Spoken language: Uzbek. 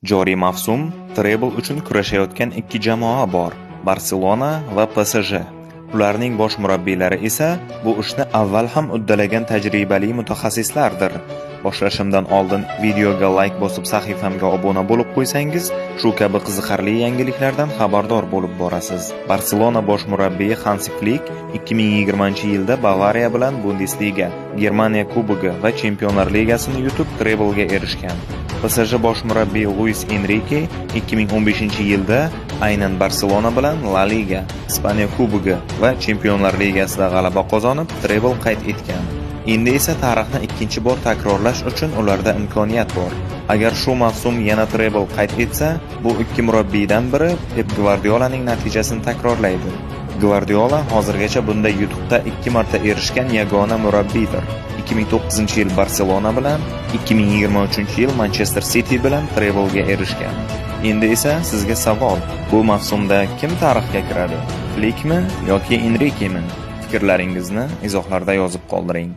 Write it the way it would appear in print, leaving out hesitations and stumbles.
Joriy mavsum treble uchun kurashayotgan ikki jamoa bor: Barselona va PSG. Ularning bosh murabbiylari esa bu ishni avval ham uddalagan tajribali mutaxassislardir. Boshlashimdan oldin videoga like bosib sahifamga obuna bo'lib qo'ysangiz, shu kabi qiziqarli yangiliklardan xabardor bo'lib borasiz. Barselona bosh murabbiyi Hansi Flik 2020-yilda Bavariya bilan Bundesliga, Germaniya Kubogi va Chempionlar Ligasini yutib treblga erishgan. PSG bosh murabbiyi Luis Enrique 2015-yilda aynan Barselona bilan La Liga, Ispaniya Kubogi va Chempionlar Ligasida g'alaba qozonib, treble qayd etgan. Endi esa tarixni ikkinchi bor takrorlash uchun ularda imkoniyat bor. Agar shu mavsum yana treble qayd etsa, bu ikki murabbiydan biri Pep Gvardiolaning natijasini takrorlaydi. Gvardiola hozirgacha bunday yutuqqa 2 marta erishgan yagona murabbiydir. 2009-yil Barselona bilan, 2023-yil Manchester City bilan treblga erishgan. Endi esa sizga savol: bu mavsumda kim tarixga kiradi? Flikmi yoki Enriquemi? Fikrlaringizni izohlarda yozib qoldiring.